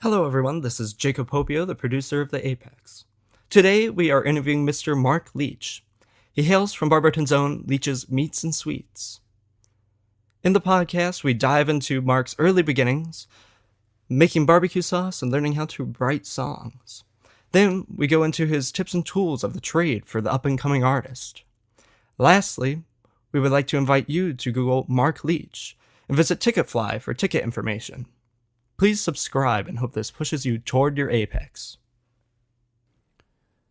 Hello everyone, this is Jacob Popio, the producer of The Apex. Today we are interviewing Mr. Mark Leach. He hails from Barberton's own Leach's Meats and Sweets. In the podcast, we dive into Mark's early beginnings, making barbecue sauce and learning how to write songs. Then we go into his tips and tools of the trade for the up-and-coming artist. Lastly, we would like to invite you to Google Mark Leach and visit Ticketfly for ticket information. Please subscribe and hope this pushes you toward your apex.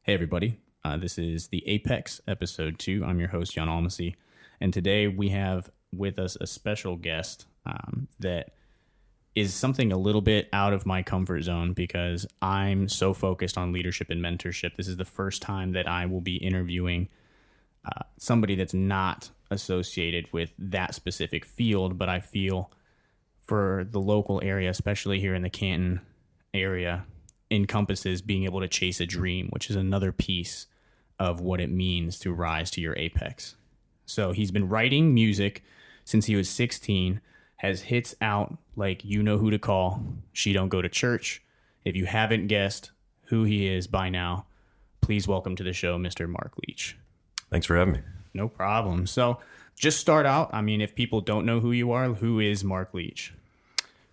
Hey everybody, this is the Apex episode 2. I'm your host, Jan Almasy, and today we have with us a special guest that is something a little bit out of my comfort zone because I'm so focused on leadership and mentorship. This is the first time that I will be interviewing somebody that's not associated with that specific field, but I feel for the local area, especially here in the Canton area, encompasses being able to chase a dream, which is another piece of what it means to rise to your apex. So he's been writing music since he was 16, has hits out like You Know Who to Call, She Don't Go to Church. If you haven't guessed who he is by now, please welcome to the show, Mr. Mark Leach. Thanks for having me. No problem. So just start out. I mean, if people don't know who you are, who is Mark Leach?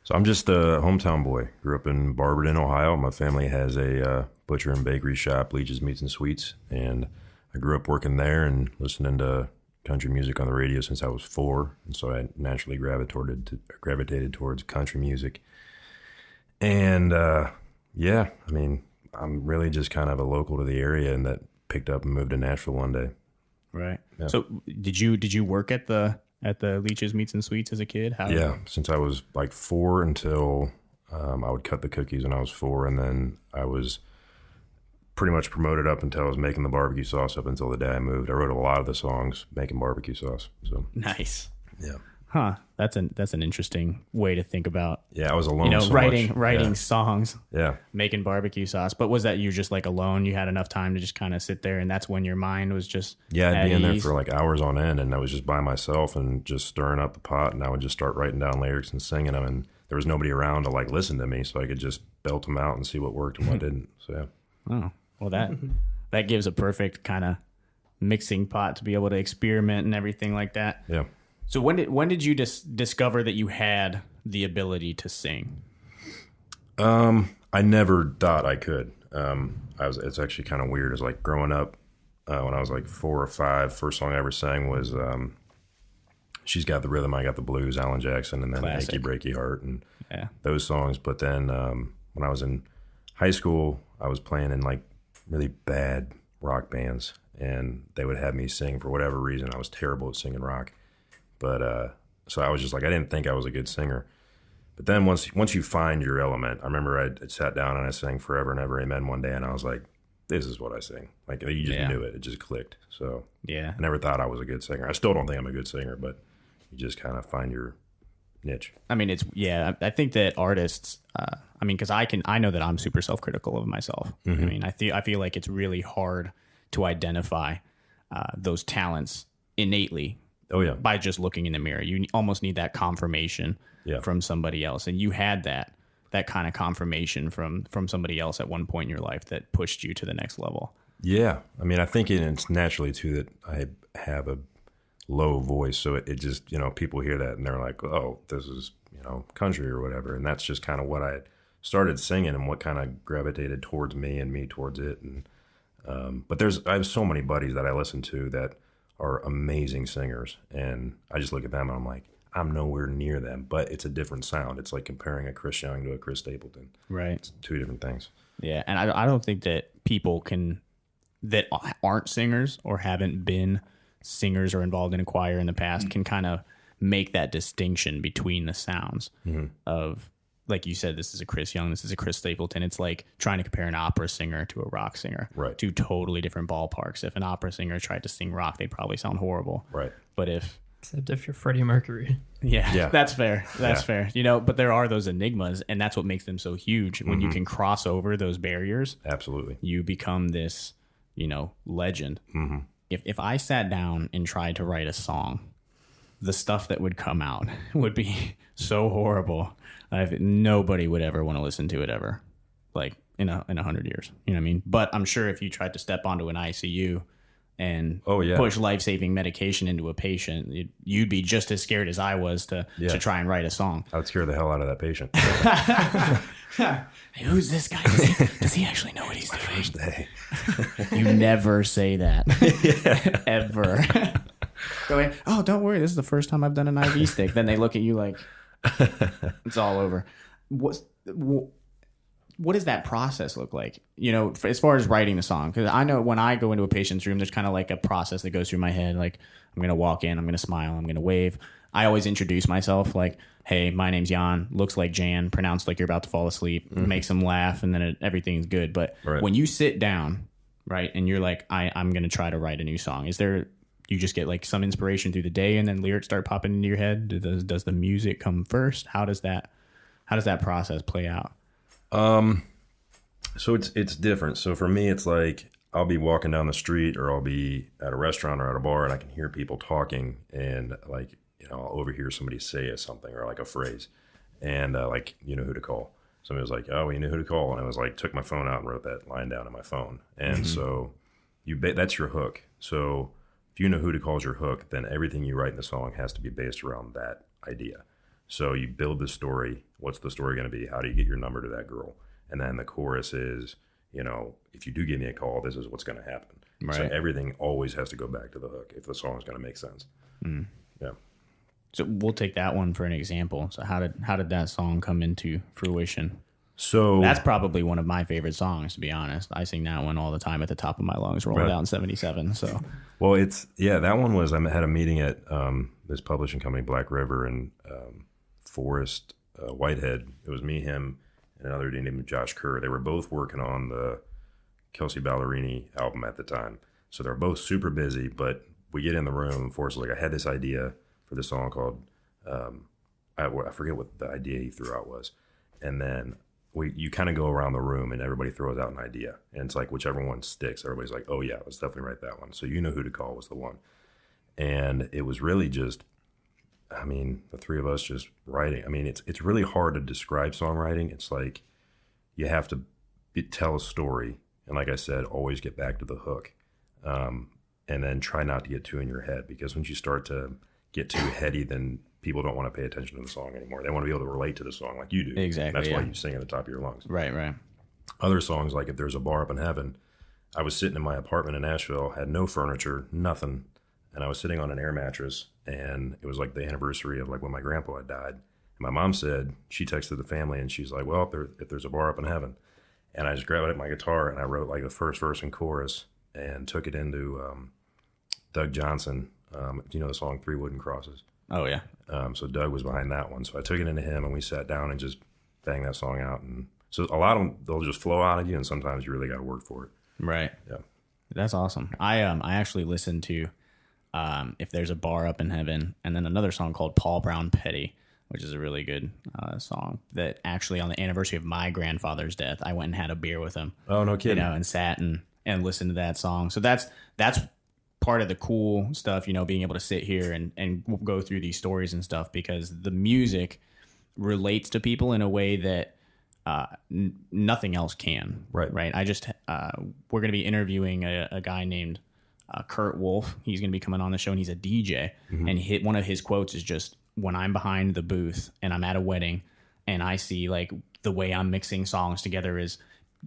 So I'm just a hometown boy. Grew up in Barberton, Ohio. My family has a butcher and bakery shop, Leach's Meats and Sweets, and I grew up working there and listening to country music on the radio since I was 4, and so I naturally gravitated towards country music. And yeah, I mean, I'm really just kind of a local to the area, and that picked up and moved to Nashville one day. Right. Yeah. So did you work at the Leach's Meats and Sweets as a kid? Yeah, since I was like 4 until I would cut the cookies when I was 4, and then I was pretty much promoted up until I was making the barbecue sauce up until the day I moved. I wrote a lot of the songs making barbecue sauce. So nice. Yeah. Huh. That's an interesting way to think about. Yeah, I was alone. Writing songs. Yeah. Making barbecue sauce. But was that you just like alone? You had enough time to just kind of sit there, and that's when your mind was just I'd be in there for like hours on end, and I was just by myself and just stirring up the pot, and I would just start writing down lyrics and singing them, and there was nobody around to like listen to me, so I could just belt them out and see what worked and what didn't. So yeah. Oh, well that gives a perfect kind of mixing pot to be able to experiment and everything like that. Yeah. So when did you discover that you had the ability to sing? I never thought I could. It's actually kind of weird. It's like growing up when I was like 4 or 5. First song I ever sang was "She's Got the Rhythm, I Got the Blues," Alan Jackson, and then Classic. "Achy Breaky Heart" and those songs. But then when I was in high school, I was playing in like really bad rock bands, and they would have me sing for whatever reason. I was terrible at singing rock. But so I was just like, I didn't think I was a good singer. But then once you find your element, I remember I sat down and I sang Forever and Ever Amen one day, and I was like, this is what I sing. Like, you just knew it. It just clicked. So yeah, I never thought I was a good singer. I still don't think I'm a good singer, but you just kind of find your niche. I mean, I think that artists, because I know that I'm super self-critical of myself. Mm-hmm. I mean, I feel like it's really hard to identify those talents innately. Oh yeah. By just looking in the mirror. You almost need that confirmation from somebody else. And you had that kind of confirmation from somebody else at one point in your life that pushed you to the next level. Yeah. I mean, I think it's naturally too that I have a low voice. So it just, people hear that and they're like, oh, this is, country or whatever. And that's just kind of what I started singing and what kind of gravitated towards me and me towards it. And but I have so many buddies that I listen to that are amazing singers, and I just look at them and I'm like, I'm nowhere near them, but it's a different sound. It's like comparing a Chris Young to a Chris Stapleton. Right. It's 2 different things. Yeah, and I don't think that people that aren't singers or haven't been singers or involved in a choir in the past can kind of make that distinction between the sounds of, like you said, this is a Chris Young, this is a Chris Stapleton. It's like trying to compare an opera singer to a rock singer. Right. 2 totally different ballparks. If an opera singer tried to sing rock, they'd probably sound horrible. Right. But Except if you're Freddie Mercury. Yeah. That's fair. That's fair. But there are those enigmas, and that's what makes them so huge. When you can cross over those barriers, absolutely, you become this, legend. Mm-hmm. If I sat down and tried to write a song, the stuff that would come out would be so horrible. Nobody would ever want to listen to it ever, like in 100 years. You know what I mean? But I'm sure if you tried to step onto an ICU and push life-saving medication into a patient, you'd be just as scared as I was to try and write a song. I would scare the hell out of that patient. Hey, who's this guy? Does he actually know what he's doing? First day. You never say that. Ever. Going, oh, don't worry. This is the first time I've done an IV stick. Then they look at you like it's all over. What does that process look like? You know, as far as writing the song, because I know when I go into a patient's room, there's kind of like a process that goes through my head. Like I'm going to walk in, I'm going to smile, I'm going to wave. I always introduce myself like, hey, my name's Jan, looks like Jan, pronounced like you're about to fall asleep, makes them laugh, and then everything's good. But when you sit down, right, and you're like, I'm going to try to write a new song, you just get like some inspiration through the day and then lyrics start popping into your head? Does the music come first? How does that process play out? So it's different. So for me, it's like I'll be walking down the street or I'll be at a restaurant or at a bar and I can hear people talking and like, you know, I'll overhear somebody say something or like a phrase and like, you know who to call. Somebody was like, oh, you know who to call. And I was like, took my phone out and wrote that line down on my phone. And so that's your hook. So if you know who to call is your hook, then everything you write in the song has to be based around that idea. So you build the story. What's the story going to be? How do you get your number to that girl? And then the chorus is, you know, if you do give me a call, this is what's going to happen. Right. So everything always has to go back to the hook if the song is going to make sense. Yeah. So we'll take that one for an example. So how did that song come into fruition? So that's probably one of my favorite songs, to be honest. I sing that one all the time at the top of my lungs, rolling down 77. So, well, that one was, I had a meeting at this publishing company, Black River, and Forrest Whitehead. It was me, him, and another dude named Josh Kerr. They were both working on the Kelsey Ballerini album at the time. So they're both super busy, but we get in the room and Forrest was like, I had this idea for this song called, I forget what the idea he threw out was. And then you kind of go around the room and everybody throws out an idea. And it's like whichever one sticks, everybody's like, oh yeah, let's definitely write that one. So you know who to call was the one. And it was really just, I mean, the three of us just writing. I mean, it's really hard to describe songwriting. It's like you have to tell a story. And like I said, always get back to the hook. And then try not to get too in your head, because once you start to get too heady, then people don't want to pay attention to the song anymore. They want to be able to relate to the song like you do. Exactly. That's why you sing at the top of your lungs. Right. Other songs, like If There's a Bar Up in Heaven, I was sitting in my apartment in Nashville, had no furniture, nothing. And I was sitting on an air mattress, and it was like the anniversary of like when my grandpa had died. And my mom said, she texted the family and she's like, well, if there's a bar up in heaven. And I just grabbed my guitar and I wrote like the first verse and chorus and took it into Doug Johnson. You know the song Three Wooden Crosses? Oh, yeah. So Doug was behind that one. So I took it into him and we sat down and just banged that song out. And so a lot of them, they'll just flow out of you, and sometimes you really got to work for it. Right. Yeah. That's awesome. I actually listened to If There's a Bar Up in Heaven, and then another song called Paul Brown Petty, which is a really good song that actually on the anniversary of my grandfather's death, I went and had a beer with him. Oh, no kidding. And sat and listened to that song. So that's part of the cool stuff, being able to sit here and go through these stories and stuff, because the music relates to people in a way that nothing else can. Right. I just we're going to be interviewing a guy named Kurt Wolf. He's going to be coming on the show, and he's a DJ. Mm-hmm. And one of his quotes is just, when I'm behind the booth and I'm at a wedding and I see like the way I'm mixing songs together is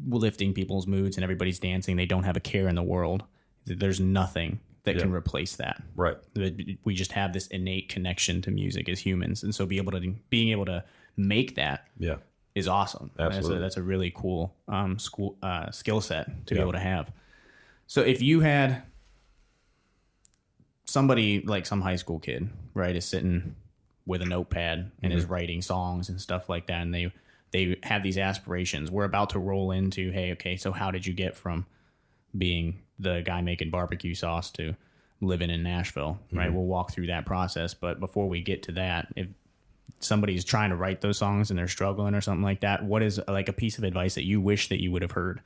lifting people's moods and everybody's dancing, they don't have a care in the world. There's nothing that can replace that. Right. We just have this innate connection to music as humans. And so being able to make that is awesome. Absolutely. That's a really cool skill set to be able to have. So if you had somebody like some high school kid, right, is sitting with a notepad and is writing songs and stuff like that, and they have these aspirations, we're about to roll into, hey, okay, so how did you get from being the guy making barbecue sauce to living in Nashville, right? We'll walk through that process, but before we get to that, if somebody's trying to write those songs and they're struggling or something like that, what is like a piece of advice that you wish that you would have heard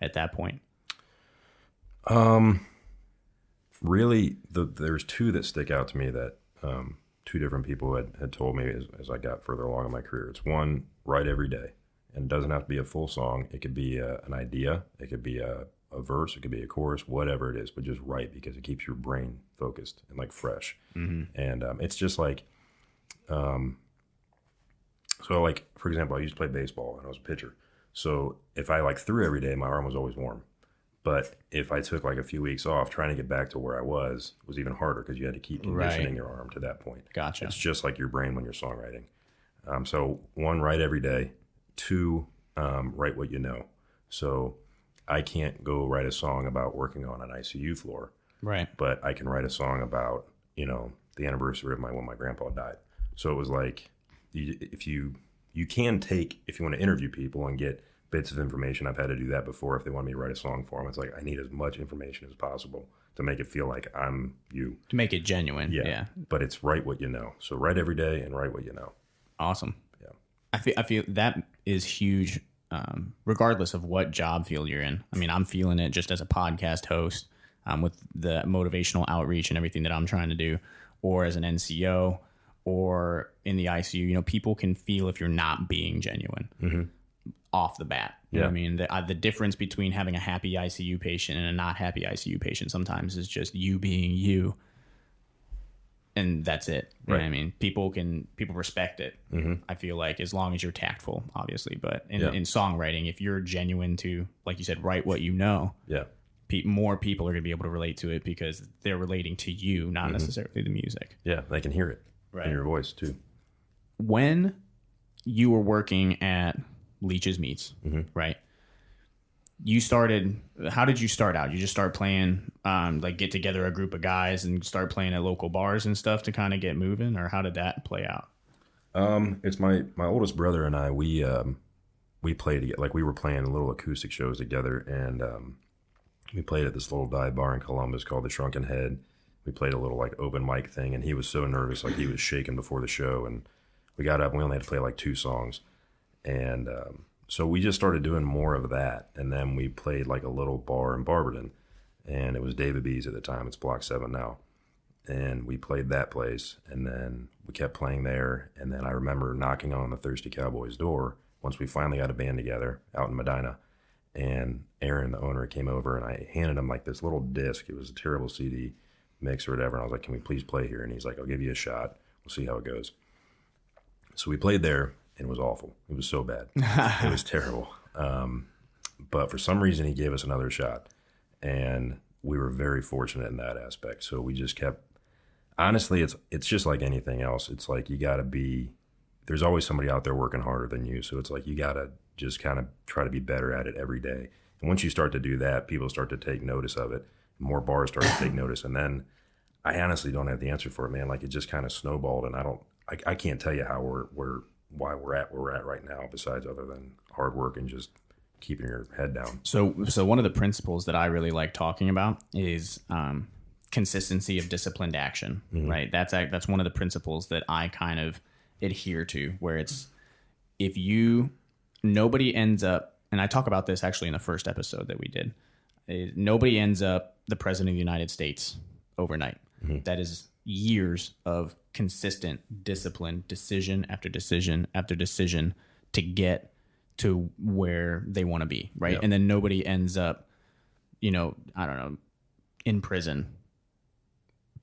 at that point? Really, there's two that stick out to me that two different people had told me as I got further along in my career. It's one, write every day. And it doesn't have to be a full song. It could be an idea. It could be a verse. It could be a chorus, whatever it is. But just write, because it keeps your brain focused and like fresh. And it's just like, so like, for example, I used to play baseball and I was a pitcher. So if I like threw every day, my arm was always warm. But if I took like a few weeks off, trying to get back to where I was even harder, because you had to keep conditioning your arm to that point. Gotcha. It's just like your brain when you're songwriting. So one, write every day. Two, write what you know. So I can't go write a song about working on an ICU floor. Right. But I can write a song about, the anniversary of when my grandpa died. So it was like, if you can take, if you want to interview people and get bits of information, I've had to do that before. If they want me to write a song for them, it's like I need as much information as possible to make it feel like I'm you. To make it genuine. Yeah. But it's write what you know. So write every day and write what you know. Awesome. Yeah. I feel that is huge, regardless of what job field you're in. I mean, I'm feeling it just as a podcast host, with the motivational outreach and everything that I'm trying to do, or as an NCO, or in the ICU. People can feel if you're not being genuine. Off the bat. You know what I mean? The difference between having a happy ICU patient and a not happy ICU patient sometimes is just you being you. And that's it. You know what I mean? People respect it. I feel like, as long as you're tactful, obviously. But in songwriting, if you're genuine to, like you said, write what you know, more people are going to be able to relate to it, because they're relating to you, not necessarily the music. Yeah, they can hear it in your voice too. When you were working at Leach's Meats, right? How did you start out? You just start playing, like get together a group of guys and start playing at local bars and stuff to kind of get moving, or how did that play out? It's my oldest brother and I, we played together. Like, we were playing little acoustic shows together, and we played at this little dive bar in Columbus called the Shrunken Head. We played a little like open mic thing, and he was so nervous, like he was shaking before the show, and we got up and we only had to play like 2 songs. And so we just started doing more of that. And then we played like a little bar in Barberton, and it was David B's at the time. It's Block 7 now. And we played that place, and then we kept playing there. And then I remember knocking on the Thirsty Cowboys door once we finally got a band together out in Medina. And Aaron, the owner, came over, and I handed him like this little disc. It was a terrible CD mix or whatever. And I was like, can we please play here? And he's like, I'll give you a shot. We'll see how it goes. So we played there. It was awful. It was so bad. It was terrible. But for some reason, he gave us another shot, and we were very fortunate in that aspect. So we just kept. Honestly, it's just like anything else. It's like you got to be. There's always somebody out there working harder than you. So it's like you got to just kind of try to be better at it every day. And once you start to do that, people start to take notice of it. More bars start to take notice, and then I honestly don't have the answer for it, man. Like, it just kind of snowballed, and I can't tell you how why we're at where we're at right now, besides other than hard work and just keeping your head down. So one of the principles that I really like talking about is consistency of disciplined action, right? That's one of the principles that I kind of adhere to, where it's, if nobody ends up, and I talk about this actually in the first episode that we did, nobody ends up the president of the United States overnight. That is years of consistent discipline, decision after decision after decision, to get to where they want to be, right? And then nobody ends up, I don't know, in prison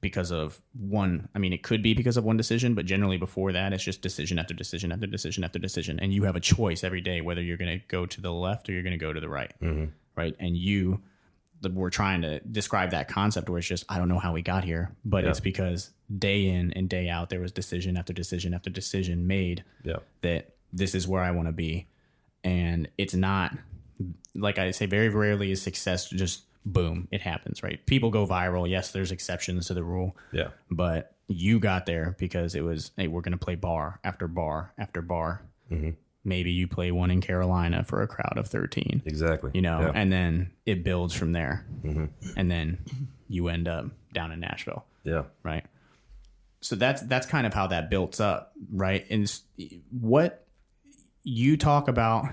because of one. I mean, it could be because of one decision, but generally before that, it's just decision after decision after decision after decision. And you have a choice every day whether you're going to go to the left or you're going to go to the right, right? And we're trying to describe that concept where it's just, I don't know how we got here, but it's because day in and day out, there was decision after decision after decision made that this is where I want to be. And it's not, like I say, very rarely is success just boom, it happens, right? People go viral. Yes, there's exceptions to the rule. Yeah. But you got there because it was, hey, we're going to play bar after bar after bar. Maybe you play one in Carolina for a crowd of 13. Exactly. And then it builds from there. And then you end up down in Nashville. Yeah. Right. So that's kind of how that built up, right? And what you talk about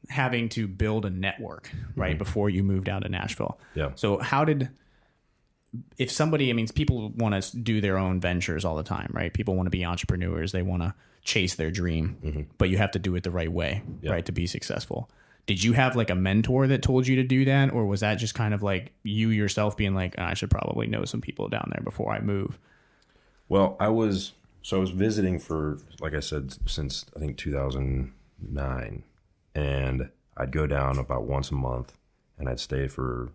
having to build a network, right, before you moved out to Nashville. Yeah. So how did, if somebody, I mean, people want to do their own ventures all the time, right? People want to be entrepreneurs. They want to chase their dream, but you have to do it the right way, right, to be successful. Did you have like a mentor that told you to do that? Or was that just kind of like you yourself being like, I should probably know some people down there before I move? Well, I was visiting for, like I said, since I think 2009, and I'd go down about once a month, and I'd stay for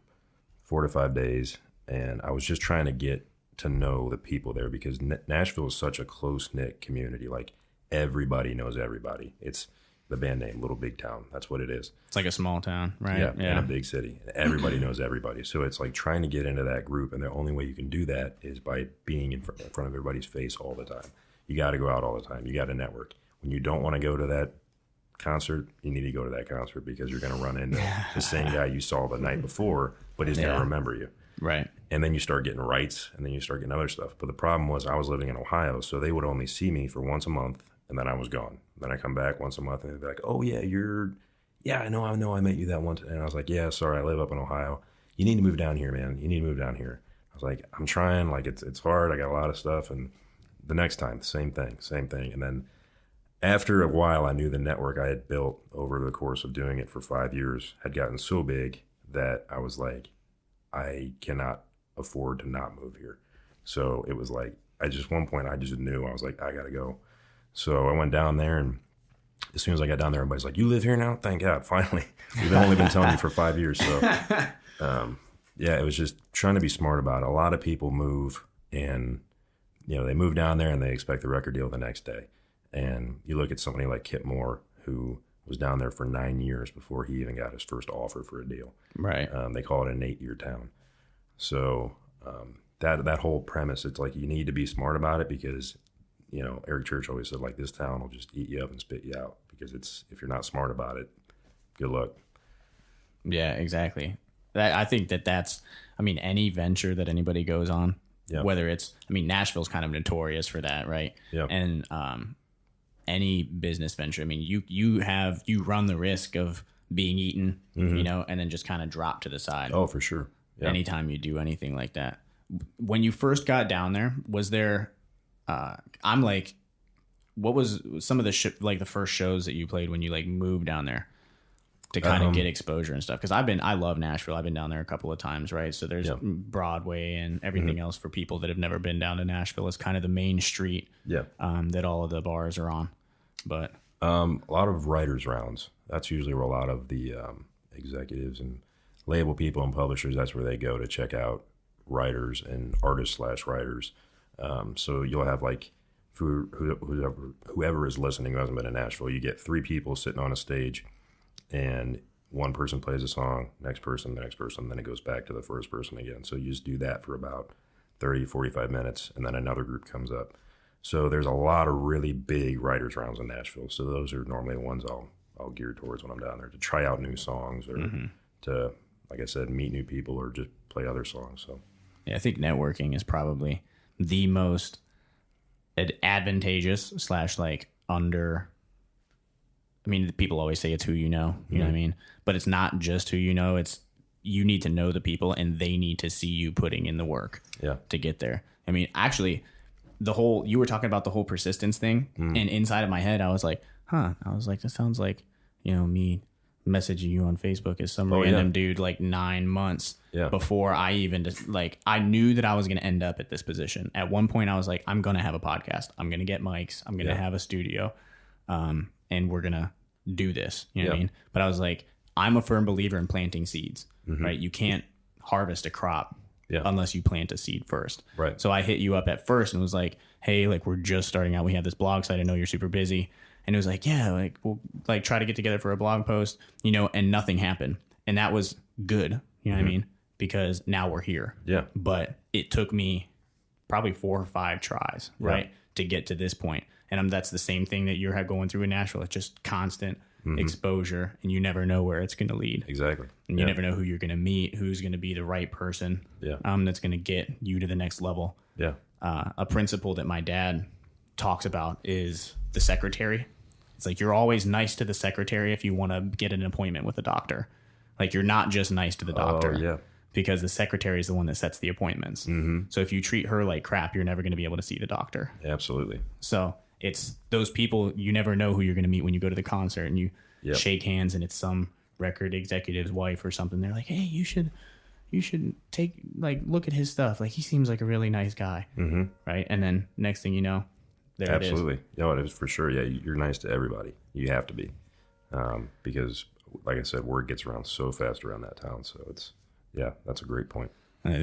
4 to 5 days, and I was just trying to get to know the people there because Nashville is such a close-knit community. Like, everybody knows everybody. It's the band name, Little Big Town. That's what it is. It's like a small town, right? Yeah, in a big city. Everybody knows everybody. So it's like trying to get into that group, and the only way you can do that is by being in front of everybody's face all the time. You got to go out all the time. You got to network. When you don't want to go to that concert, you need to go to that concert because you're going to run into the same guy you saw the night before, but he's going to remember you. Right. And then you start getting rights, and then you start getting other stuff. But the problem was I was living in Ohio, so they would only see me for once a month, and then I was gone. Then I come back once a month, and they'd be like, oh, yeah, I know I met you that one time. And I was like, yeah, sorry, I live up in Ohio. You need to move down here, man. You need to move down here. I was like, I'm trying. Like, it's hard. I got a lot of stuff. And the next time, same thing. And then after a while, I knew the network I had built over the course of doing it for 5 years had gotten so big that I was like, I cannot afford to not move here. So it was like, one point I just knew, I was like, I got to go. So I went down there, and as soon as I got down there, everybody's like, you live here now? Thank God, finally. We've only been telling you for 5 years. So yeah, it was just trying to be smart about it. A lot of people move, and they move down there and they expect the record deal the next day. And you look at somebody like Kip Moore, who was down there for 9 years before he even got his first offer for a deal. Right. They call it an 8-year town. So that whole premise, it's like you need to be smart about it because, Eric Church always said, like, this town will just eat you up and spit you out because if you're not smart about it, good luck. Yeah, exactly. I think that's, any venture that anybody goes on, whether it's, Nashville's kind of notorious for that, right? Yeah. And any business venture, you run the risk of being eaten, and then just kind of drop to the side. Oh, for sure. Yeah. Anytime you do anything like that. When you first got down there, was there, what was some of the the first shows that you played when you moved down there to kind of get exposure and stuff? Because I love Nashville. I've been down there a couple of times, right? So there's Broadway and everything else for people that have never been down to Nashville. It's kind of the main street that all of the bars are on. But a lot of writers' rounds. That's usually where a lot of the executives and label people and publishers, that's where they go to check out writers and artists/writers. So you'll have for whoever is listening who hasn't been in Nashville, you get 3 people sitting on a stage, and one person plays a song, next person, the next person, then it goes back to the first person again. So you just do that for about 30, 45 minutes, and then another group comes up. So there's a lot of really big writers' rounds in Nashville. So those are normally the ones I'll gear towards when I'm down there, to try out new songs or to, like I said, meet new people or just play other songs. So yeah, I think networking is probably the most advantageous / under. People always say it's who you know. You know what I mean? But it's not just who you know. It's you need to know the people, and they need to see you putting in the work to get there. Actually, you were talking about the whole persistence thing, and inside of my head, I was like, that sounds like, me messaging you on Facebook as some random dude 9 months before I even I knew that I was going to end up at this position. At one point I was like, I'm going to have a podcast. I'm going to get mics. I'm going to have a studio. And we're going to do this. You know what I mean? But I was like, I'm a firm believer in planting seeds, right? You can't harvest a crop unless you plant a seed first. Right. So I hit you up at first and was like, hey, we're just starting out. We have this blog site. I know you're super busy. And it was like, yeah, we'll try to get together for a blog post, and nothing happened. And that was good. You know what I mean? Because now we're here. Yeah. But it took me probably 4 or 5 tries, right, to get to this point. And that's the same thing that you're going through in Nashville. It's just constant exposure, and you never know where it's going to lead. Exactly. And you never know who you're going to meet, who's going to be the right person that's going to get you to the next level. Yeah. A principle that my dad talks about is the secretary. It's you're always nice to the secretary if you want to get an appointment with a doctor. You're not just nice to the doctor. Oh, yeah. because the secretary is the one that sets the appointments. Mm-hmm. So if you treat her like crap, you're never going to be able to see the doctor. Absolutely. So it's those people, you never know who you're going to meet when you go to the concert and you shake hands and it's some record executive's wife or something. They're like, hey, you should take, like, look at his stuff. Like, he seems like a really nice guy. Mm-hmm. Right. And then next thing you know, there it is. Absolutely. No, it is for sure. Yeah. You're nice to everybody. You have to be. Because like I said, word gets around so fast around that town. So that's a great point.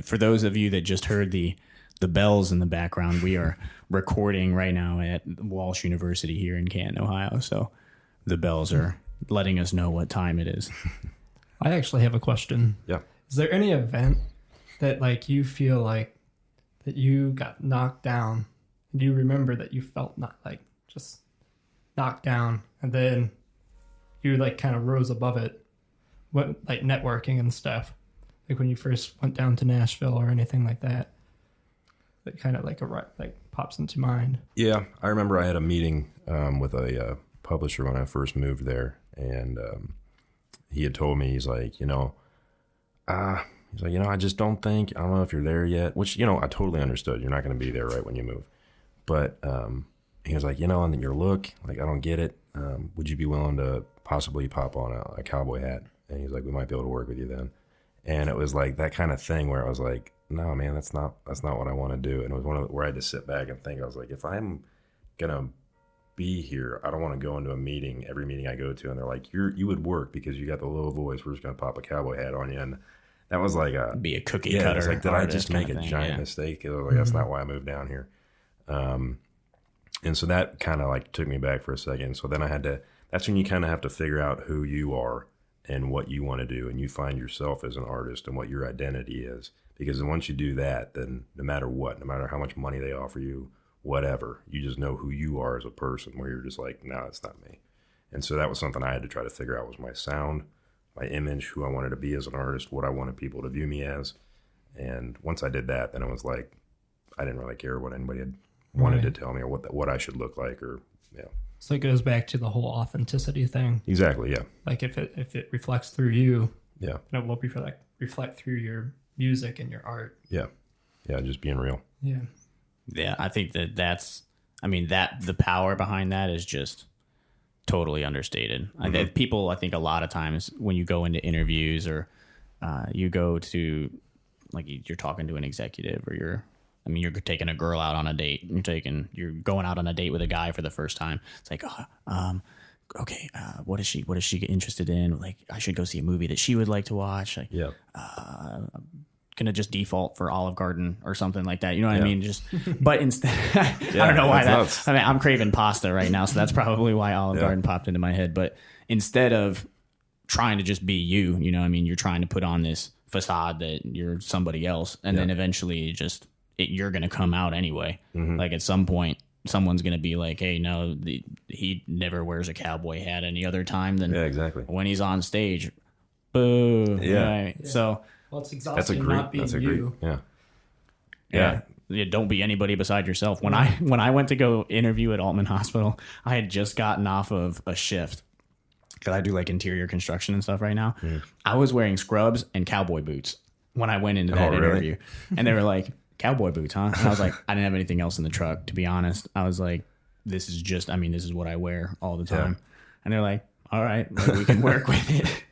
For those of you that just heard the bells in the background, we are recording right now at Walsh University here in Canton, Ohio. So the bells are letting us know what time it is. I actually have a question. Yeah. Is there any event that, like, you feel like that you got knocked down? Do you remember that you felt not like just knocked down, and then you like kind of rose above it? What, like networking and stuff, like when you first went down to Nashville or anything like that? That kind of like pops into mind. Yeah, I remember I had a meeting with a publisher when I first moved there, and he had told me, he's like, I just don't know if you're there yet, which, I totally understood. You're not going to be there right when you move. But he was like, and then your look, like, I don't get it. Would you be willing to possibly pop on a cowboy hat? And he's like, we might be able to work with you then. And it was like that kind of thing where I was like, no, man, that's not what I want to do. And it was one of where I had to sit back and think. I was like, if I'm going to be here, I don't want to go into a meeting, every meeting I go to, and they're like, you would work because you got the low voice. We're just going to pop a cowboy hat on you. And that was like be a cookie cutter. It's like, did I just make a giant mistake? I was like, that's not why I moved down here. And so that kind of like took me back for a second. So then that's when you kind of have to figure out who you are and what you want to do. And you find yourself as an artist and what your identity is. Because once you do that, then no matter what, no matter how much money they offer you, whatever, you just know who you are as a person, where you're just like, no, it's not me. And so that was something I had to try to figure out, was my sound, my image, who I wanted to be as an artist, what I wanted people to view me as. And once I did that, then it was like, I didn't really care what anybody had wanted to tell me or what I should look like, or So it goes back to the whole authenticity thing. Exactly, yeah. Like if it reflects through you, then it will reflect through your music and your art. Yeah, just being real. Yeah, I think that the power behind that is just totally understated. Mm-hmm. People, I think a lot of times when you go into interviews or you go to, like, you're talking to an executive, or you're taking a girl out on a date. You're going out on a date with a guy for the first time. It's like, okay, what is she interested in? Like, I should go see a movie that she would like to watch. Like, I'm gonna just default for Olive Garden or something like that. You know what I mean? Just, but instead, I don't know why that. Nuts. I mean, I'm craving pasta right now, so that's probably why Olive Garden popped into my head. But instead of trying to just be you, you know what I mean? You're trying to put on this facade that you're somebody else, and then eventually you're going to come out anyway. Mm-hmm. Like, at some point, someone's going to be like, hey, no, he never wears a cowboy hat any other time than when he's on stage. Boo. Yeah. Right. So, well, it's exhausting not being you. Yeah. Don't be anybody beside yourself. When I went to go interview at Altman Hospital, I had just gotten off of a shift, because I do like interior construction and stuff right now. Mm. I was wearing scrubs and cowboy boots when I went into that interview. And they were like, cowboy boots, huh? And I was like, I didn't have anything else in the truck, to be honest. I was like, this is what I wear all the time. And they're like, all right, well, we can work with it.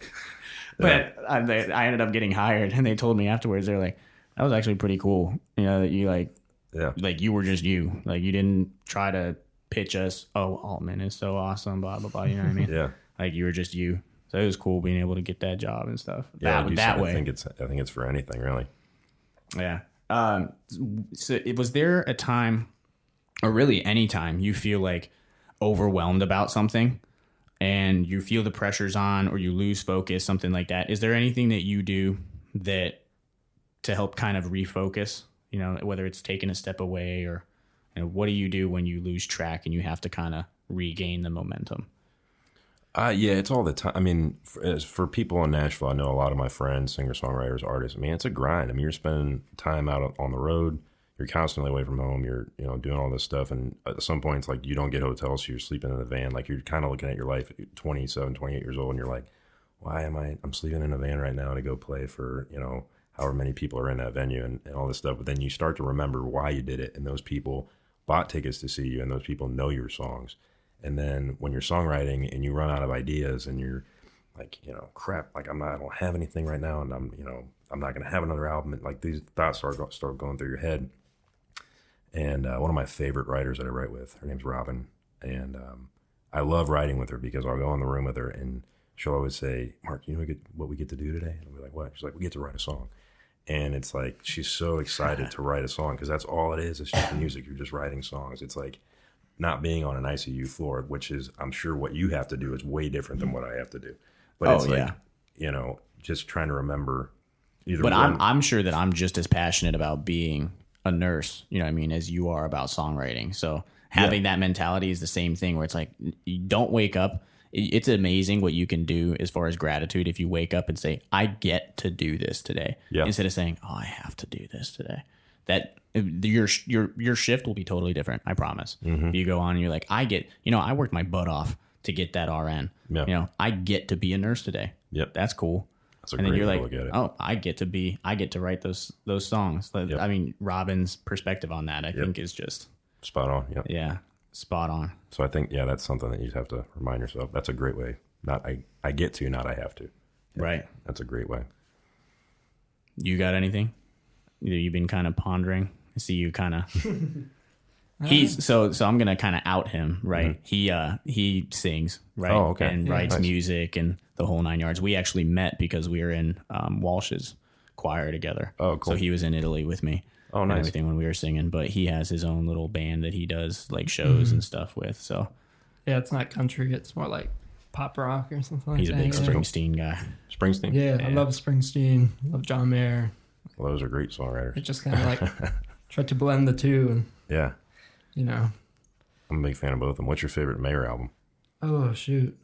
But I ended up getting hired, and they told me afterwards, they're like, that was actually pretty cool. That you like you were just you. Like, you didn't try to pitch us, oh, Altman is so awesome, blah, blah, blah. You know what I mean? Yeah. Like, you were just you. So it was cool being able to get that job and stuff. Yeah, that way. I think it's for anything, really. Yeah. So was there a time, or really any time, you feel like overwhelmed about something and you feel the pressure's on, or you lose focus, something like that? Is there anything that you do to help kind of refocus, whether it's taking a step away, or what do you do when you lose track and you have to kind of regain the momentum? It's all the time. I mean, for people in Nashville, I know a lot of my friends, singer-songwriters, artists. I mean, it's a grind. I mean, you're spending time out on the road. You're constantly away from home. You're, doing all this stuff. And at some point, it's like you don't get hotels, so you're sleeping in the van. Like, you're kind of looking at your life at 27, 28 years old, and you're like, why am I'm sleeping in a van right now to go play for, however many people are in that venue and all this stuff. But then you start to remember why you did it, and those people bought tickets to see you, and those people know your songs. And then when you're songwriting and you run out of ideas and you're like, crap, like I don't have anything right now, and I'm not going to have another album. And like these thoughts start going through your head. And one of my favorite writers that I write with, her name's Robin, and I love writing with her because I'll go in the room with her and she'll always say, Mark, you know what we get to do today? And I'll be like, what? She's like, we get to write a song. And it's like, she's so excited to write a song because that's all it is. It's just music. You're just writing songs. It's like not being on an ICU floor, which is, I'm sure what you have to do is way different than what I have to do. But it's like, just trying to remember either But one. I'm sure that I'm just as passionate about being a nurse, as you are about songwriting. So having that mentality is the same thing where it's like, you don't wake up. It's amazing what you can do as far as gratitude if you wake up and say, I get to do this today. Yeah. Instead of saying, oh, I have to do this today. That your shift will be totally different, I promise. Mm-hmm. If you go on and you're like, I worked my butt off to get that RN. Yeah. I get to be a nurse today. Yep. That's cool. That's a And then great you're way like, to look at it. oh, I get to write those songs. Yep. I mean, Robin's perspective on that, I think, is just Spot on. Yep. yeah, spot on. So I think, that's something that you have to remind yourself. That's a great way. Not I get to, not I have to. Right. That's a great way. You got anything? You've been kind of pondering. I see you kind of. He's so I'm gonna kind of out him, right? Mm-hmm. He sings, right? Oh, okay. And writes Nice. music and the whole 9 yards. We actually met because we were in Walsh's choir together. Oh, cool. So he was in Italy with me. Oh, and nice. everything when we were singing, but he has his own little band that he does like shows and stuff with. So Yeah, it's not country. It's more like pop rock or something like he's a that. big yeah. Springsteen guy. Springsteen? Yeah, I love Springsteen. Love John Mayer. Well, those are great It songwriters. just kind of like try to blend the two, Yeah. and I'm a big fan of both of them. What's your favorite Mayer album? Oh shoot!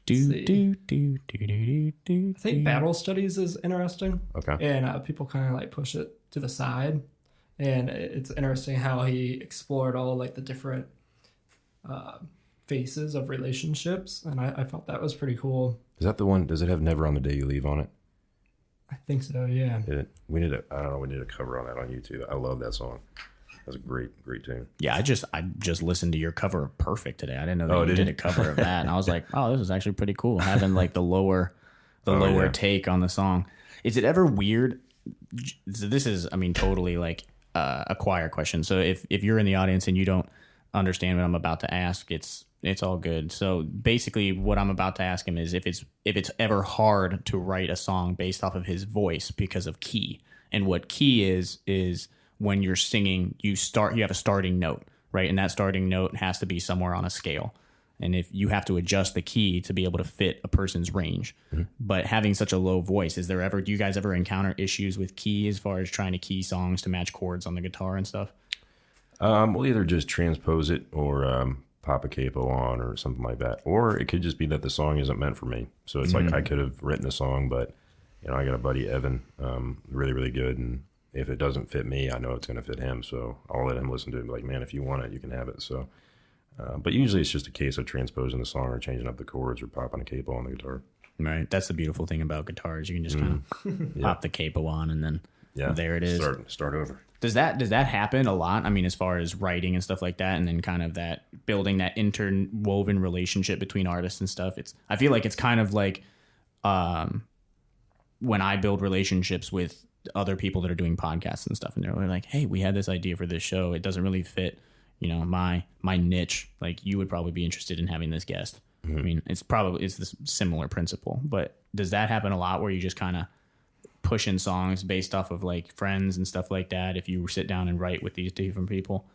Do see. do do do do do. I think Battle Studies is interesting, Okay. and people kind of like push it to the side, and it's interesting how he explored all like the different faces of relationships, and I thought that was pretty cool. Is that the one? Does it have Never on the Day You Leave on it? I think so. Yeah. We need a cover on that on YouTube. I love that song. That's a great tune. Yeah, I just listened to your cover of Perfect today. I didn't know that you did did you? a cover of that, and I was like, oh, this is actually pretty cool. Having like the lower yeah. take on the song. Is it ever weird? So this is, I mean, totally like a choir question. So if you're in the audience and you don't understand what I'm about to ask, it's all good. So basically, what I'm about to ask him is if it's ever hard to write a song based off of his voice because of key, and what key is when you're singing, you have a starting note, right? And that starting note has to be somewhere on a scale. And if you have to adjust the key to be able to fit a person's range, but having such a low voice, do you guys ever encounter issues with key as far as trying to key songs to match chords on the guitar and stuff? We'll either just transpose it or pop a capo on or something like that. Or it could just be that the song isn't meant for me. So it's like I could have written a song, but I got a buddy, Evan, really, really good. And if it doesn't fit me, I know it's going to fit him. So I'll let him listen to it and be like, man, if you want it, you can have it. So, but usually it's just a case of transposing the song or changing up the chords or popping a capo on the guitar. Right. That's the beautiful thing about guitars. You can just kind of pop the capo on and then there it is. Start over. Does that happen a lot? I mean, as far as writing and stuff like that, and then kind of that building that interwoven relationship between artists and stuff. I feel like it's kind of like when I build relationships with other people that are doing podcasts and stuff, and they're like, "Hey, we had this idea for this show. It doesn't really fit, my niche. Like, you would probably be interested in having this guest." I mean, it's this similar principle, but does that happen a lot where you just kind of pushing songs based off of like friends and stuff like that if you sit down and write with these different people?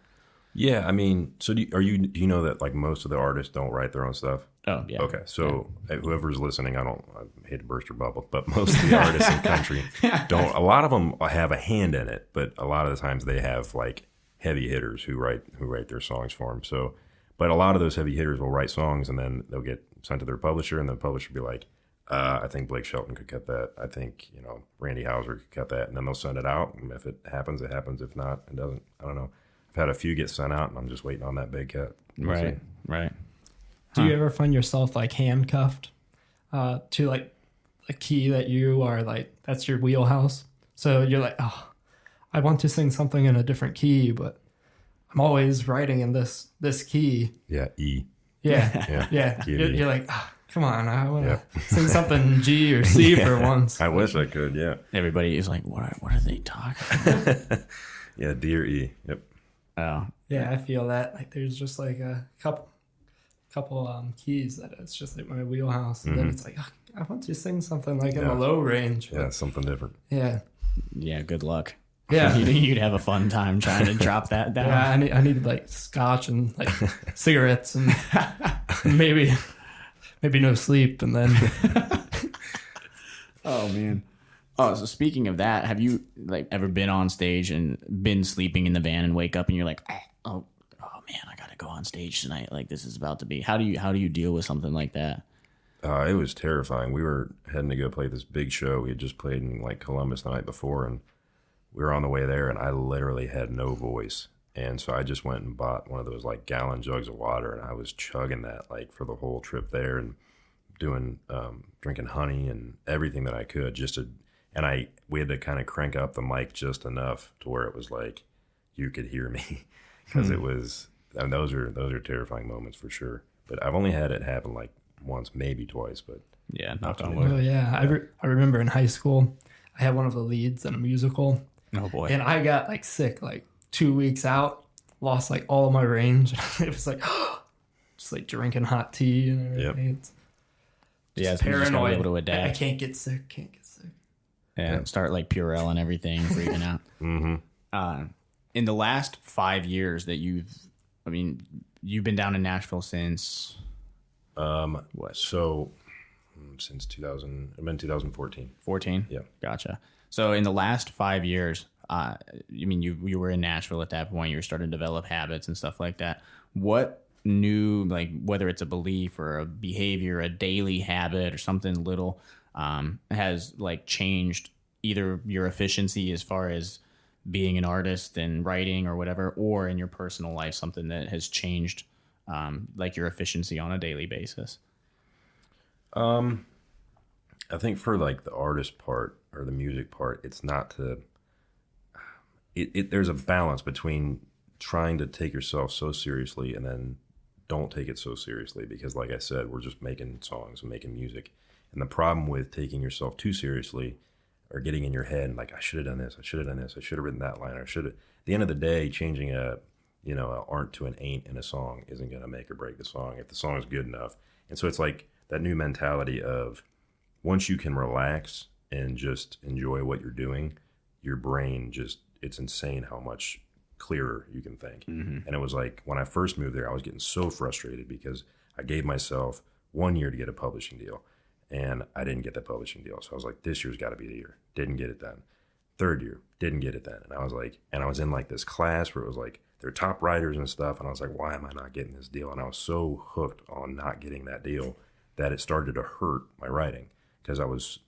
Yeah, I mean, so do you know that like most of the artists don't write their own stuff? Oh, yeah. Okay, so whoever's listening, I hate to burst your bubble, but most of the artists in country don't. A lot of them have a hand in it, but a lot of the times they have like heavy hitters who write their songs for them. So, but a lot of those heavy hitters will write songs and then they'll get sent to their publisher, and the publisher will be like, I think Blake Shelton could cut that. I think, Randy Houser could cut that. And then they'll send it out. And if it happens, it happens. If not, it doesn't. I don't know. I've had a few get sent out, and I'm just waiting on that big cut. We'll see. Right. Do you ever find yourself like handcuffed to like a key that you are like, that's your wheelhouse. So you're like, oh, I want to sing something in a different key, but I'm always writing in this key. Yeah, E. Yeah. Yeah. You're like, oh, come on, I want to sing something in G or C for once. I wish I could, yeah. Everybody is like, what are they talking about? Yeah, D or E. Yep. Oh. Yeah, I feel that. Like there's just like a couple keys that it's just like my wheelhouse. And then it's like, oh, I want to sing something like in the low range. Yeah, something different. Yeah. Yeah, good luck. Yeah. You'd have a fun time trying to drop that down. Yeah, I need like scotch and like cigarettes and maybe no sleep, and then Oh man. Oh, so speaking of that, have you like ever been on stage and been sleeping in the van and wake up and you're like, oh man, I gotta go on stage tonight. Like this is about to be. How do you deal with something like that? It was terrifying. We were heading to go play this big show. We had just played in like Columbus the night before, and we were on the way there, and I literally had no voice. And so I just went and bought one of those like gallon jugs of water, and I was chugging that like for the whole trip there, and doing drinking honey and everything that I could we had to kind of crank up the mic just enough to where it was like you could hear me, because it was, and those are terrifying moments for sure. But I've only had it happen like once, maybe twice, but Yeah, knock on oh wood. yeah, I remember in high school, I had one of the leads in a musical, Oh boy. and I got like sick like 2 weeks out, lost like all of my range. It was like just like drinking hot tea and everything. Yeah, It's so you just gotta be paranoid. able to I adapt. can't get sick. Yeah, start like Purell and everything, freaking out. In the last 5 years that you've been down in Nashville since so since 2000, I've been 2014. 14? Yeah. Gotcha. So in the last 5 years, you were in Nashville at that point. You were starting to develop habits and stuff like that. What new, like whether it's a belief or a behavior, a daily habit or something little, has like changed either your efficiency as far as being an artist and writing or whatever, or in your personal life, something that has changed, like your efficiency on a daily basis? I think for like the artist part or the music part, it's not to. There's a balance between trying to take yourself so seriously and then don't take it so seriously, because like I said, we're just making songs and making music. And the problem with taking yourself too seriously or getting in your head and like, I should have done this, I should have done this, I should have written that line, or I should have. At the end of the day, changing a aren't to an ain't in a song isn't going to make or break the song if the song is good enough. And so it's like that new mentality of once you can relax and just enjoy what you're doing, your brain just, it's insane how much clearer you can think. And it was like when I first moved there, I was getting so frustrated because I gave myself 1 year to get a publishing deal, and I didn't get that publishing deal. So I was like, this year's got to be the year. Didn't get it then. Third year, didn't get it then. And I was like, and I was in like this class where it was like they're top writers and stuff, and I was like, why am I not getting this deal? And I was so hooked on not getting that deal that it started to hurt my writing, because I was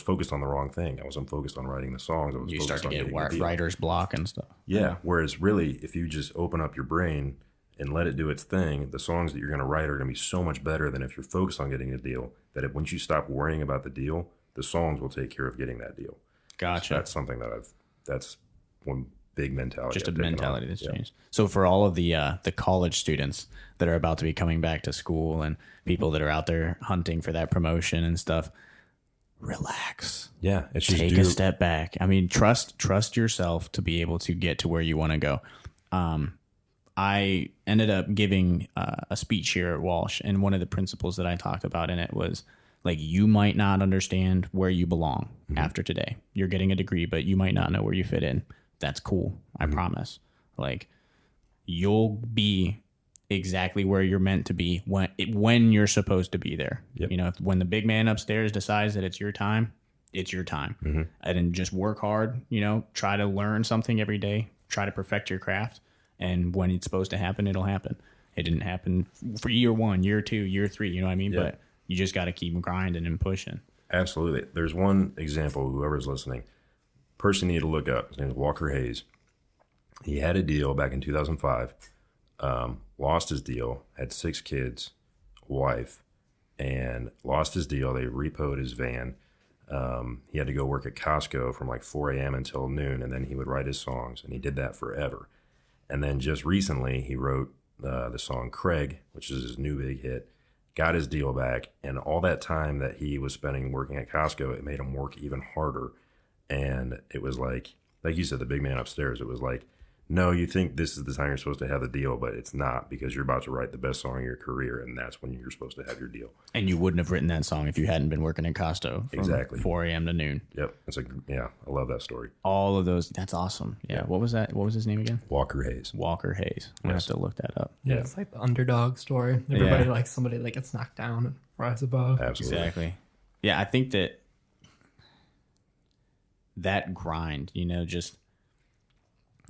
focused on the wrong thing. I wasn't focused on writing the songs. I was You focused start to on get getting the deal. writer's block and stuff. Yeah. Whereas really, if you just open up your brain and let it do its thing, the songs that you're going to write are going to be so much better than if you're focused on getting a deal, that once you stop worrying about the deal, the songs will take care of getting that deal. Gotcha. So that's something that's one big mentality. Just a I've taken mentality on. that's Yeah. changed. So for all of the college students that are about to be coming back to school and people that are out there hunting for that promotion and stuff, relax. Yeah. It's just Take a step back. I mean, trust yourself to be able to get to where you want to go. I ended up giving a speech here at Walsh, and one of the principles that I talked about in it was like, you might not understand where you belong after today. You're getting a degree, but you might not know where you fit in. That's cool. I promise. Like, you'll be exactly where you're meant to be when you're supposed to be there. Yep. You know, when the big man upstairs decides that it's your time, it's your time. And then just work hard, try to learn something every day, try to perfect your craft. And when it's supposed to happen, it'll happen. It didn't happen for year 1, year 2, year 3, you know what I mean? Yeah. But you just got to keep grinding and pushing. Absolutely. There's one example, whoever's listening, person you need to look up. His name is Walker Hayes. He had a deal back in 2005, lost his deal, had 6 kids, a wife, and lost his deal. They repoed his van. He had to go work at Costco from like 4 a.m. until noon, and then he would write his songs, and he did that forever. And then just recently, he wrote the song Craig, which is his new big hit, got his deal back, and all that time that he was spending working at Costco, it made him work even harder. And it was like you said, the big man upstairs, it was like, no, you think this is the time you're supposed to have the deal, but it's not, because you're about to write the best song of your career, and that's when you're supposed to have your deal. And you wouldn't have written that song if you hadn't been working at Costco from Exactly. 4 a.m. to noon. Yep. I love that story. All of those. That's awesome. Yeah. What was that? What was his name again? Walker Hayes. Walker Hayes. I'm going to have to look that up. Yeah, Yeah. it's like the underdog story. Everybody likes somebody that gets knocked down and rise above. Absolutely. Exactly. Yeah, I think that grind, just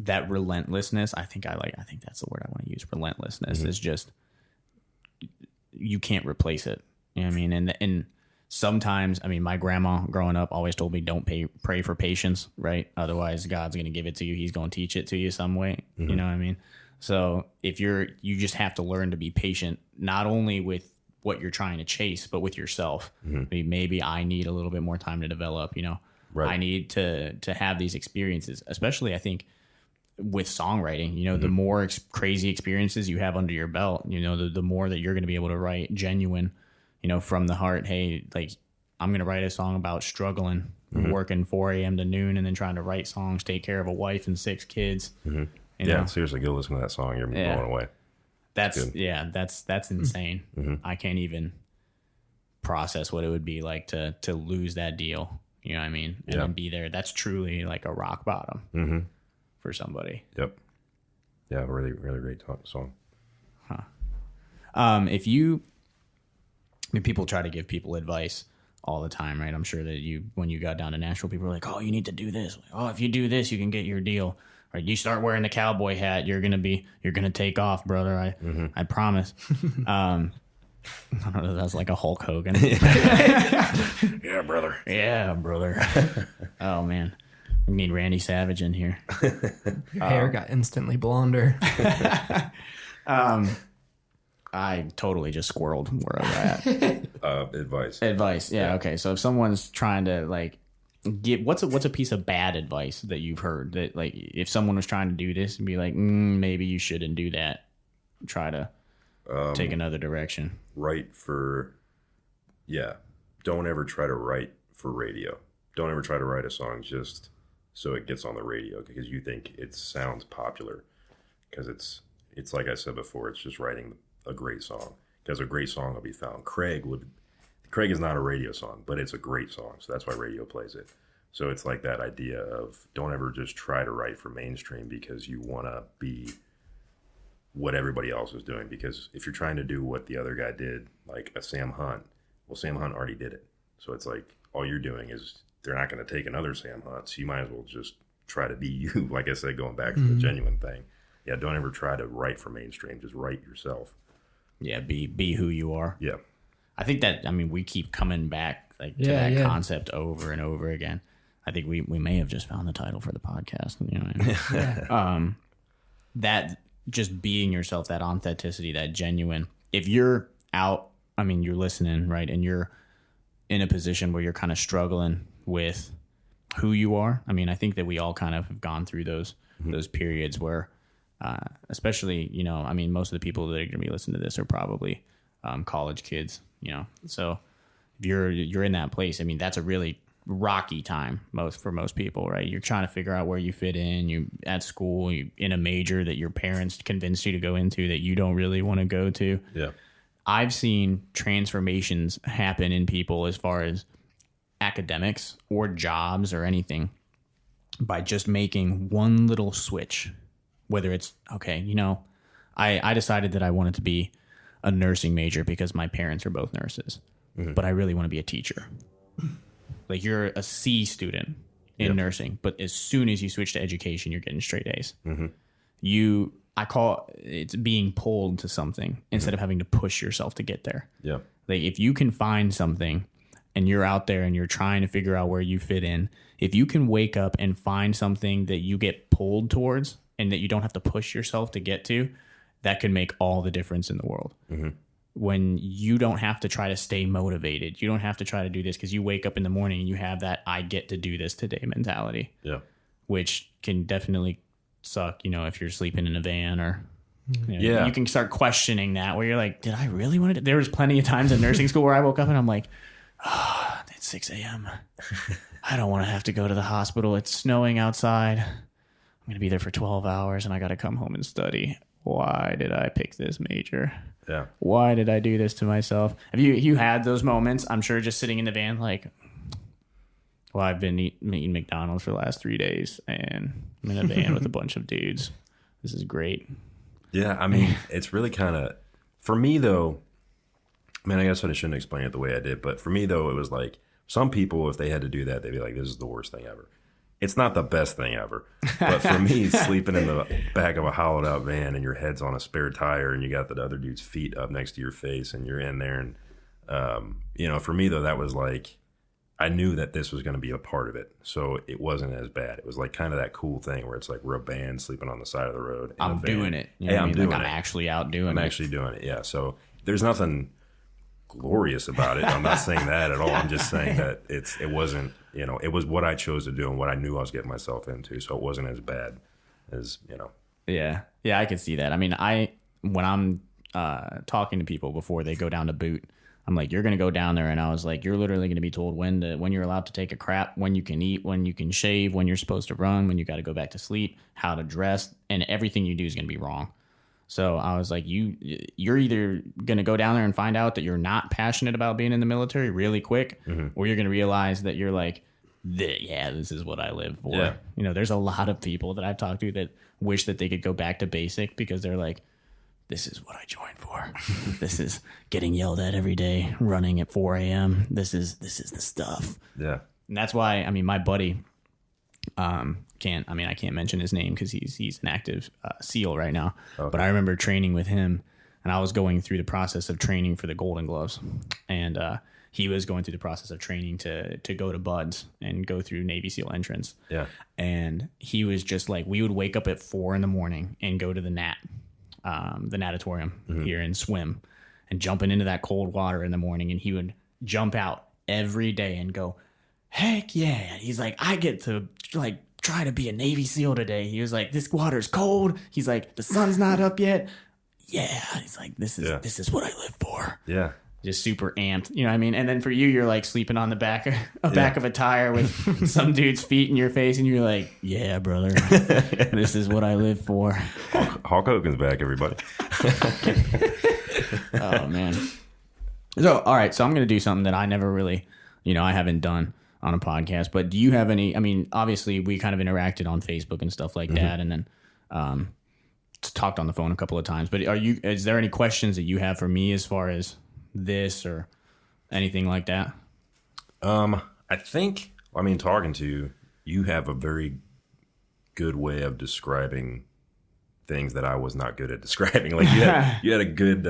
that relentlessness, I think that's the word I want to use. Relentlessness is just, you can't replace it. You know what I mean? And sometimes, my grandma growing up always told me, don't pray for patience, right? Otherwise God's going to give it to you. He's going to teach it to you some way. You know what I mean? So if you just have to learn to be patient, not only with what you're trying to chase, but with yourself. Maybe I need a little bit more time to develop, Right. I need to have these experiences, especially I think with songwriting, the more crazy experiences you have under your belt, the more that you're going to be able to write genuine, from the heart. Hey, like, I'm going to write a song about struggling, working 4 a.m. to noon, and then trying to write songs, take care of a wife and 6 kids. Yeah, seriously, go listen to that song. You're blown away. That's insane. I can't even process what it would be like to lose that deal. You know what I mean? And then be there. That's truly like a rock bottom for somebody. Yep. Yeah, really, really great song. People try to give people advice all the time, right? I'm sure that when you got down to Nashville, people were like, "Oh, you need to do this. Oh, if you do this, you can get your deal. Right? You start wearing the cowboy hat, you're gonna take off, brother. I promise." I don't know. That's like a Hulk Hogan. Yeah, brother. Yeah, brother. Oh man, we need Randy Savage in here. Your hair got instantly blonder. I totally just squirreled where I was Advice. at. Advice. Yeah. Okay. So if someone's trying to like get what's a piece of bad advice that you've heard that, like, if someone was trying to do this and be like, maybe you shouldn't do that. Try to take another direction. Don't ever try to write for radio. Don't ever try to write a song just so it gets on the radio because you think it sounds popular. Because it's like I said before, it's just writing a great song. Because a great song will be found. Craig is not a radio song, but it's a great song. So that's why radio plays it. So it's like that idea of don't ever just try to write for mainstream because you want to be what everybody else is doing. Because if you're trying to do what the other guy did, like a Sam Hunt, well, Sam Hunt already did it. So it's like all you're doing is they're not going to take another Sam Hunt. So you might as well just try to be you. Like I said, going back to the genuine thing. Yeah, don't ever try to write for mainstream. Just write yourself. Yeah, be who you are. Yeah. I think that, we keep coming back to that concept over and over again. I think we may have just found the title for the podcast. You know what I mean? That just being yourself, that authenticity, that genuine. If you're out, you're listening, right? And you're in a position where you're kind of struggling with who you are. I think that we all kind of have gone through those periods where, especially, most of the people that are going to be listening to this are probably college kids, So if you're in that place, that's a really rocky time for most people, right? You're trying to figure out where you fit in. You at school, you in a major that your parents convinced you to go into that you don't really want to go to. Yeah. I've seen transformations happen in people as far as academics or jobs or anything by just making one little switch. Whether it's, I decided that I wanted to be a nursing major because my parents are both nurses, but I really want to be a teacher. Like, you're a C student in nursing, but as soon as you switch to education, you're getting straight A's. I call it's being pulled to something instead of having to push yourself to get there. Yeah. Like, if you can find something and you're out there and you're trying to figure out where you fit in, if you can wake up and find something that you get pulled towards and that you don't have to push yourself to get to, that can make all the difference in the world. when you don't have to try to stay motivated. You don't have to try to do this because you wake up in the morning and you have that I get to do this today mentality. Yeah. Which can definitely suck, if you're sleeping in a van or Yeah. you can start questioning that where you're like, did I really want to? There was plenty of times in nursing school where I woke up and I'm like, it's 6 a.m. I don't want to have to go to the hospital. It's snowing outside. I'm going to be there for 12 hours and I got to come home and study. Why did I pick this major? Yeah. Why did I do this to myself? Have you had those moments? I'm sure just sitting in the van like, well, I've been eating McDonald's for the last 3 days and I'm in a van with a bunch of dudes. This is great. Yeah. I mean, it's really kind of, for me though, I mean, I guess I shouldn't explain it the way I did, but for me though, it was like some people, if they had to do that, they'd be like, this is the worst thing ever. It's not the best thing ever. But for me, sleeping in the back of a hollowed out van and your head's on a spare tire and you got the other dude's feet up next to your face and you're in there. And, for me, though, that was like, I knew that this was going to be a part of it. So it wasn't as bad. It was like kind of that cool thing where it's like we're a band sleeping on the side of the road. I'm doing it. Hey, I'm doing it. I'm actually out doing it. I'm actually doing it. Yeah. So there's nothing glorious about it. I'm not saying that at all. I'm just saying that it wasn't, it was what I chose to do and what I knew I was getting myself into. So it wasn't as bad as, Yeah. Yeah, I can see that. I mean, when I'm talking to people before they go down to boot, I'm like, you're going to go down there. And I was like, you're literally going to be told when you're allowed to take a crap, when you can eat, when you can shave, when you're supposed to run, when you got to go back to sleep, how to dress, and everything you do is going to be wrong. So I was like, you're either going to go down there and find out that you're not passionate about being in the military really quick, or you're going to realize that you're like, this is what I live for. Yeah. There's a lot of people that I've talked to that wish that they could go back to basic because they're like, this is what I joined for. This is getting yelled at every day, running at 4 a.m. This is the stuff. Yeah. And that's why, my buddy, I can't mention his name because he's an active SEAL right now. Okay. But I remember training with him, and I was going through the process of training for the Golden Gloves, and he was going through the process of training to go to BUD/S and go through Navy SEAL entrance. Yeah. And he was just like, we would wake up at 4 a.m. and go to the natatorium here and swim, and jumping into that cold water in the morning, and he would jump out every day and go, heck yeah. He's like, I get to try to be a Navy SEAL today. He was like, this water's cold. He's like, the sun's not up yet. Yeah. He's like, this is what I live for. Yeah. Just super amped. You know what I mean? And then for you, you're like sleeping on the back of a tire with some dude's feet in your face, and you're like, yeah, brother, this is what I live for. Hulk Hogan's back, everybody. Oh, man. So, all right. So I'm going to do something that I never really, I haven't done on a podcast, but do you have any, obviously we kind of interacted on Facebook and stuff like that. And then, talked on the phone a couple of times, but is there any questions that you have for me as far as this or anything like that? I think, talking to you have a very good way of describing things that I was not good at describing. Like you had a good,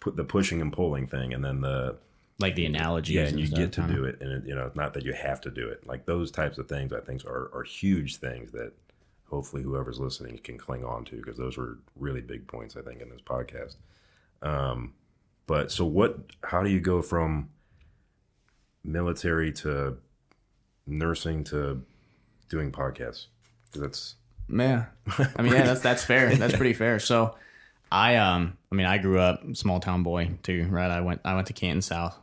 put the pushing and pulling thing, and then the analogies. Yeah, and you get to do it, and not that you have to do it. Like those types of things, I think are huge things that hopefully whoever's listening can cling on to, because those were really big points, I think, in this podcast. But so how do you go from military to nursing to doing podcasts? That's that's fair. That's pretty fair. So I grew up small town boy too, right? I went to Canton South.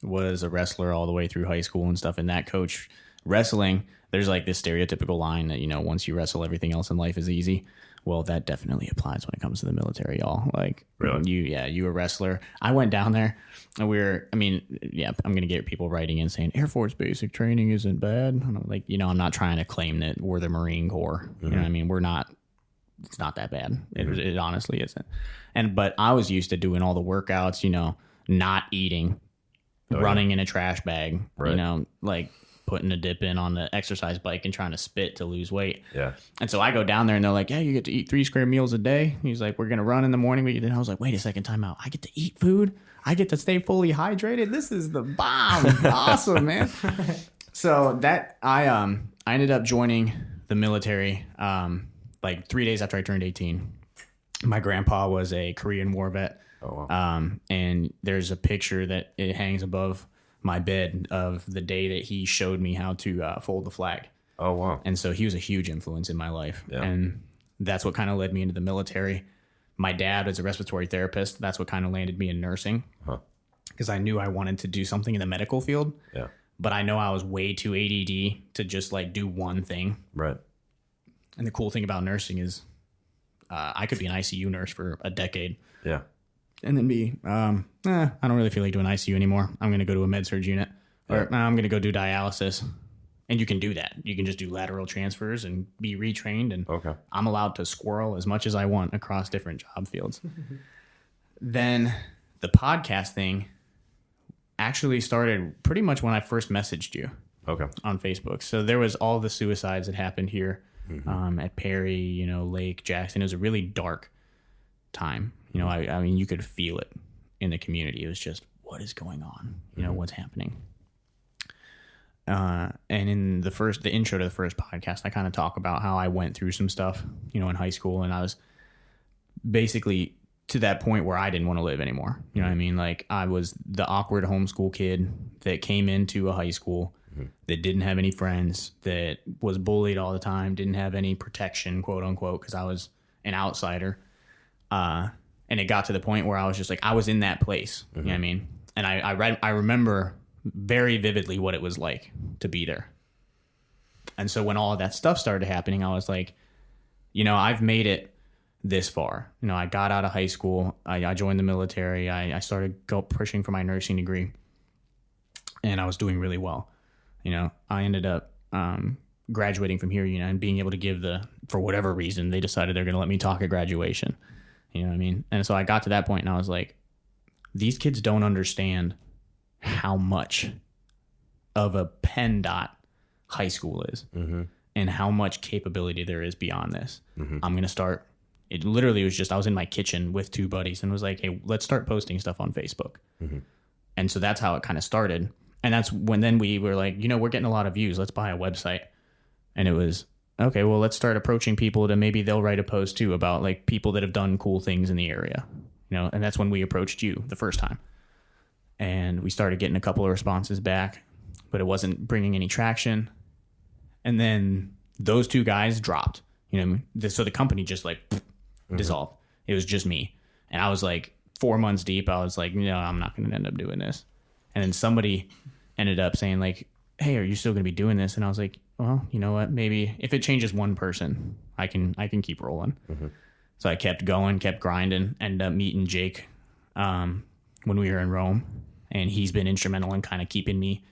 Was a wrestler all the way through high school and stuff. And that coach wrestling, there's like this stereotypical line that, once you wrestle, everything else in life is easy. Well, that definitely applies when it comes to the military, y'all. Like, really? You a wrestler. I went down there, and I'm going to get people writing in saying Air Force basic training isn't bad. And I'm like, I'm not trying to claim that we're the Marine Corps. You know what I mean? We're not. It's not that bad. It honestly isn't. But I was used to doing all the workouts, not eating, running in a trash bag, like putting a dip in on the exercise bike and trying to spit to lose weight. Yeah. And so I go down there and they're like, yeah, you get to eat 3 square meals a day. He's like, we're going to run in the morning. And I was like, wait a second, time out. I get to eat food. I get to stay fully hydrated. This is the bomb. Awesome, man. So that I ended up joining the military 3 days after I turned 18. My grandpa was a Korean War vet. Oh, wow. And there's a picture that it hangs above my bed of the day that he showed me how to fold the flag. Oh, wow. And so he was a huge influence in my life. Yeah. And that's what kind of led me into the military. My dad was a respiratory therapist. That's what kind of landed me in nursing. Because I knew I wanted to do something in the medical field. Yeah. But I know I was way too ADD to just like do one thing. Right. And the cool thing about nursing is I could be an ICU nurse for a decade. Yeah. And then be, I don't really feel like doing ICU anymore. I'm going to go to a med-surg unit. Or I'm going to go do dialysis. And you can do that. You can just do lateral transfers and be retrained. And I'm allowed to squirrel as much as I want across different job fields. Then the podcast thing actually started pretty much when I first messaged you on Facebook. So there was all the suicides that happened here at Perry, Lake, Jackson. It was a really dark time. I mean, you could feel it in the community. It was just, what is going on? What's happening? And in the intro to the first podcast, I kind of talk about how I went through some stuff, in high school, and I was basically to that point where I didn't want to live anymore. You know what I mean? Like I was the awkward homeschool kid that came into a high school that didn't have any friends, that was bullied all the time, didn't have any protection, quote unquote, because I was an outsider. And it got to the point where I was just like, I was in that place. You know what I mean? And I remember very vividly what it was like to be there. And so when all of that stuff started happening, I was like, I've made it this far. I got out of high school. I joined the military. I started pushing for my nursing degree, and I was doing really well. I ended up graduating from here, and being able to give for whatever reason, they decided they're going to let me talk at graduation. You know what I mean? And so I got to that point and I was like, these kids don't understand how much of a PennDOT high school is and how much capability there is beyond this. I'm going to start. It literally was just, I was in my kitchen with two buddies and was like, hey, let's start posting stuff on Facebook. And so that's how it kind of started. And that's when then we were like, we're getting a lot of views. Let's buy a website. And it was, okay, well, let's start approaching people to maybe they'll write a post too about like people that have done cool things in the area, and that's when we approached you the first time. And we started getting a couple of responses back, but it wasn't bringing any traction. And then those two guys dropped, so the company just like dissolved. It was just me. And I was like 4 months deep. I was like, no, I'm not going to end up doing this. And then somebody ended up saying like, hey, are you still going to be doing this? And I was like, well, you know what? Maybe if it changes one person, I can keep rolling. So I kept going, kept grinding, ended up meeting Jake when we were in Rome. And he's been instrumental in kind of keeping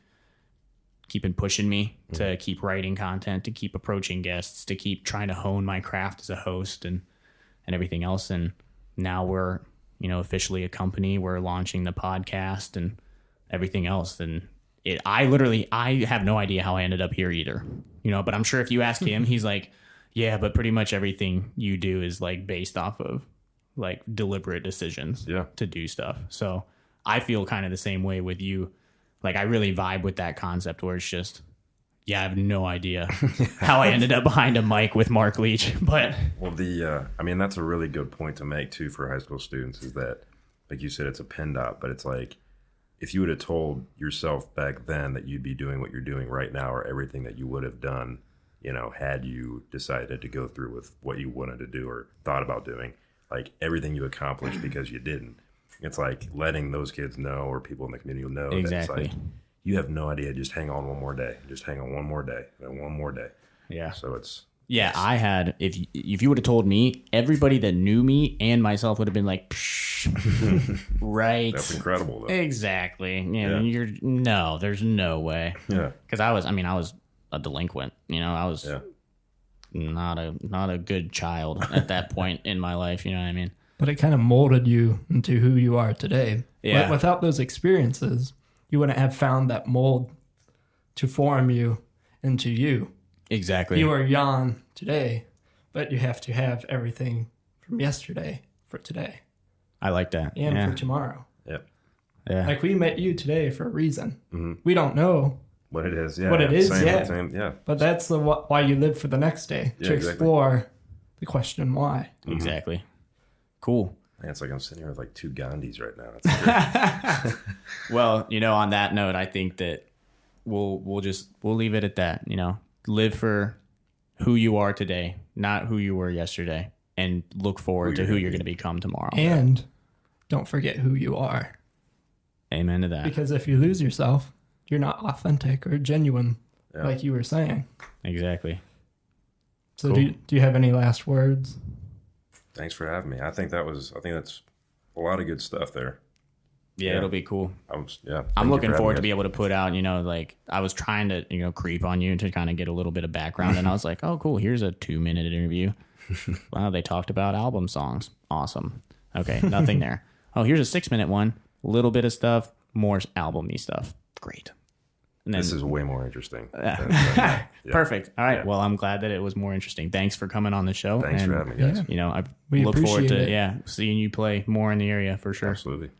pushing me to keep writing content, to keep approaching guests, to keep trying to hone my craft as a host and everything else. And now we're, officially a company. We're launching the podcast and everything else. And I have no idea how I ended up here either, but I'm sure if you ask him, he's like, yeah, but pretty much everything you do is like based off of like deliberate decisions to do stuff. So I feel kind of the same way with you. Like I really vibe with that concept where it's just, I have no idea how I ended up behind a mic with Mark Leach, but well, that's a really good point to make too for high school students is that, like you said, it's a PennDOT, but it's like, if you would have told yourself back then that you'd be doing what you're doing right now or everything that you would have done, had you decided to go through with what you wanted to do or thought about doing, like everything you accomplished because you didn't. It's like letting those kids know or people in the community know that it's like, you have no idea. Just hang on one more day. Just hang on one more day and one more day. Yeah. So it's. Yeah, I had, if you would have told me, everybody that knew me and myself would have been like, right. That's incredible, though. Exactly. There's no way. Yeah. Because I was a delinquent. I was not a good child at that point in my life. You know what I mean? But it kind of molded you into who you are today. Yeah. Without those experiences, you wouldn't have found that mold to form you into you. Exactly. You are Jan today, but you have to have everything from yesterday for today. I like that. And for tomorrow. Yep. Yeah. Like we met you today for a reason. We don't know what it is. Yeah. But that's why you live for the next day, to explore the question why. Exactly. Cool. Man, it's like I'm sitting here with like two Gandhis right now. It's great. Well, on that note, I think that we'll leave it at that. Live for who you are today, not who you were yesterday, and look forward to who you're going to become tomorrow. And don't forget who you are. Amen to that. Because if you lose yourself, you're not authentic or genuine, like you were saying. Exactly. So Cool. do you have any last words? Thanks for having me. I think that's a lot of good stuff there. Yeah, it'll be cool. I'm looking forward to be able to put out, I was trying to, creep on you to kind of get a little bit of background. And I was like, oh, cool. Here's a 2-minute interview. Wow, they talked about album songs. Awesome. Okay, nothing there. Oh, here's a 6-minute one. A little bit of stuff, more album-y stuff. Great. And then, this is way more interesting. Perfect. All right. Yeah. Well, I'm glad that it was more interesting. Thanks for coming on the show. Thanks for having me, guys. I We look forward appreciate to it. seeing you play more in the area for sure. Absolutely.